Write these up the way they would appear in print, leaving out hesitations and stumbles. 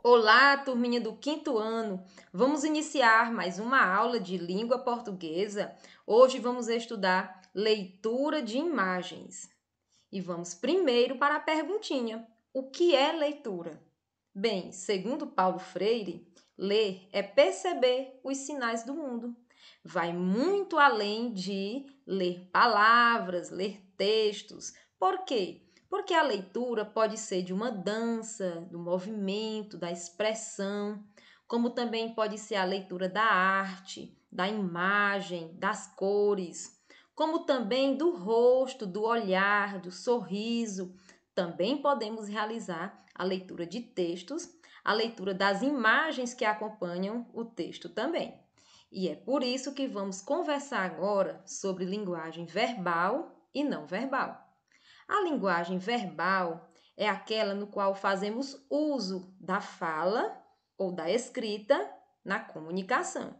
Olá, turminha do quinto ano! Vamos iniciar mais uma aula de língua portuguesa. Hoje vamos estudar leitura de imagens. E vamos primeiro para a perguntinha: o que é leitura? Bem, segundo Paulo Freire, ler é perceber os sinais do mundo. Vai muito além de ler palavras, ler textos. Por quê? Porque a leitura pode ser de uma dança, do movimento, da expressão, como também pode ser a leitura da arte, da imagem, das cores, como também do rosto, do olhar, do sorriso. Também podemos realizar a leitura de textos, a leitura das imagens que acompanham o texto também. E é por isso que vamos conversar agora sobre linguagem verbal e não verbal. A linguagem verbal é aquela no qual fazemos uso da fala ou da escrita na comunicação.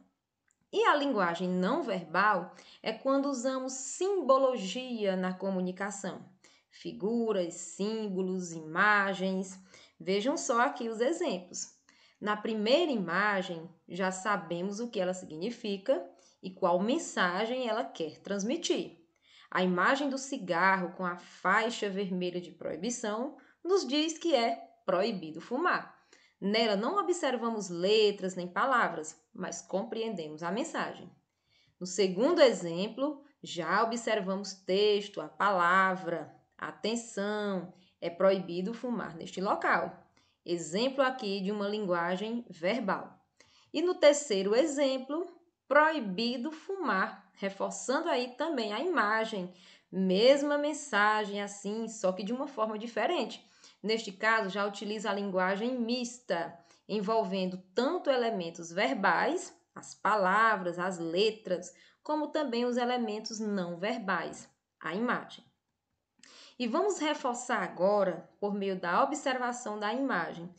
E a linguagem não verbal é quando usamos simbologia na comunicação. Figuras, símbolos, imagens. Vejam só aqui os exemplos. Na primeira imagem, já sabemos o que ela significa e qual mensagem ela quer transmitir. A imagem do cigarro com a faixa vermelha de proibição nos diz que é proibido fumar. Nela não observamos letras nem palavras, mas compreendemos a mensagem. No segundo exemplo, já observamos texto, a palavra, atenção, é proibido fumar neste local. Exemplo aqui de uma linguagem verbal. E no terceiro exemplo, proibido fumar, reforçando aí também a imagem, mesma mensagem assim, só que de uma forma diferente. Neste caso, já utiliza a linguagem mista, envolvendo tanto elementos verbais, as palavras, as letras, como também os elementos não verbais, a imagem. E vamos reforçar agora por meio da observação da imagem.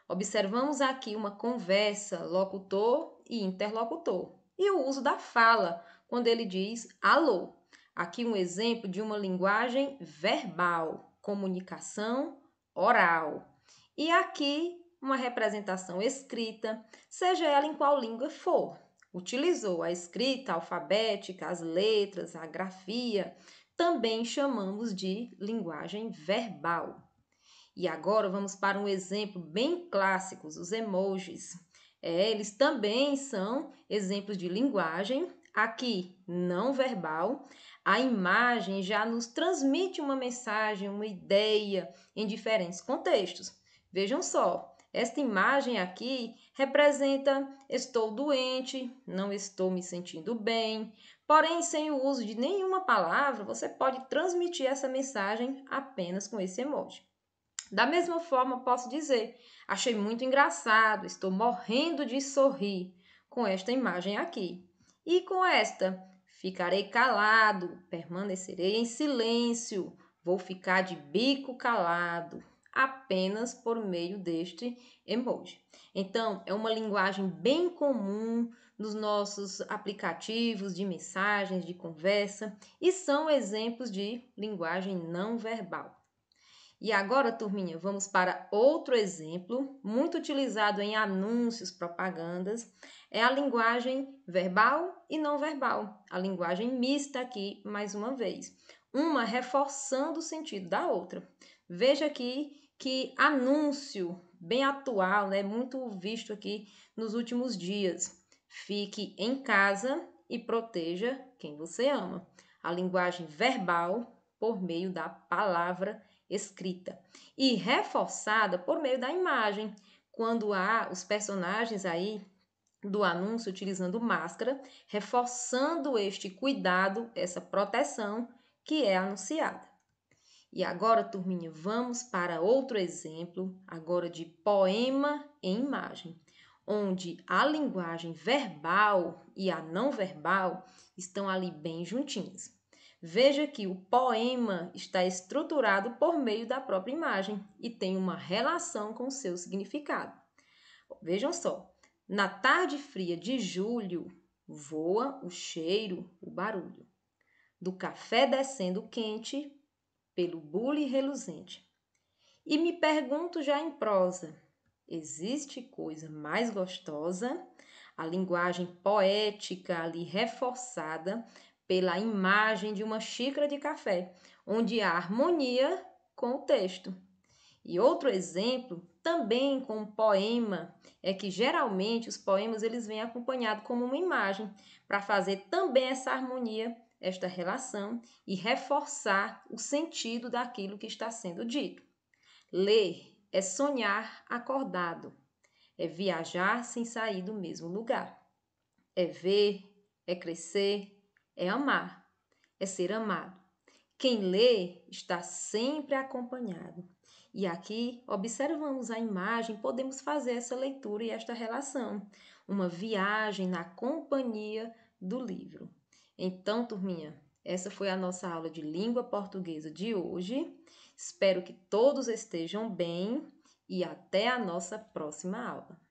Observamos aqui uma conversa, locutor e interlocutor, e o uso da fala, quando ele diz alô. Aqui um exemplo de uma linguagem verbal, comunicação oral. E aqui uma representação escrita, seja ela em qual língua for. Utilizou a escrita alfabética, as letras, a grafia, também chamamos de linguagem verbal. E agora vamos para um exemplo bem clássico, os emojis. Eles também são exemplos de linguagem, aqui não verbal. A imagem já nos transmite uma mensagem, uma ideia em diferentes contextos. Vejam só, esta imagem aqui representa estou doente, não estou me sentindo bem. Porém, sem o uso de nenhuma palavra, você pode transmitir essa mensagem apenas com esse emoji. Da mesma forma, posso dizer, achei muito engraçado, estou morrendo de sorrir com esta imagem aqui. E com esta, ficarei calado, permanecerei em silêncio, vou ficar de bico calado, apenas por meio deste emoji. Então, é uma linguagem bem comum nos nossos aplicativos de mensagens, de conversa, e são exemplos de linguagem não verbal. E agora, turminha, vamos para outro exemplo, muito utilizado em anúncios, propagandas, é a linguagem verbal e não verbal, a linguagem mista aqui, mais uma vez, uma reforçando o sentido da outra. Veja aqui que anúncio bem atual, né, muito visto aqui nos últimos dias. Fique em casa e proteja quem você ama. A linguagem verbal por meio da palavra escrita e reforçada por meio da imagem, quando há os personagens aí do anúncio utilizando máscara, reforçando este cuidado, essa proteção que é anunciada. E agora, turminha, vamos para outro exemplo, agora de poema em imagem, onde a linguagem verbal e a não verbal estão ali bem juntinhas. Veja que o poema está estruturado por meio da própria imagem e tem uma relação com o seu significado. Vejam só, na tarde fria de julho, voa o cheiro, o barulho do café descendo quente pelo bule reluzente. E me pergunto já em prosa, Existe coisa mais gostosa? A linguagem poética ali reforçada pela imagem de uma xícara de café, onde há harmonia com o texto. E outro exemplo, também com um poema, é que geralmente os poemas eles vêm acompanhados como uma imagem, para fazer também essa harmonia, esta relação e reforçar o sentido daquilo que está sendo dito. Ler é sonhar acordado, é viajar sem sair do mesmo lugar, é ver, é crescer, é amar, é ser amado. Quem lê está sempre acompanhado. E aqui observamos a imagem, podemos fazer essa leitura e esta relação, uma viagem na companhia do livro. Então, turminha, essa foi a nossa aula de língua portuguesa de hoje. Espero que todos estejam bem e até a nossa próxima aula.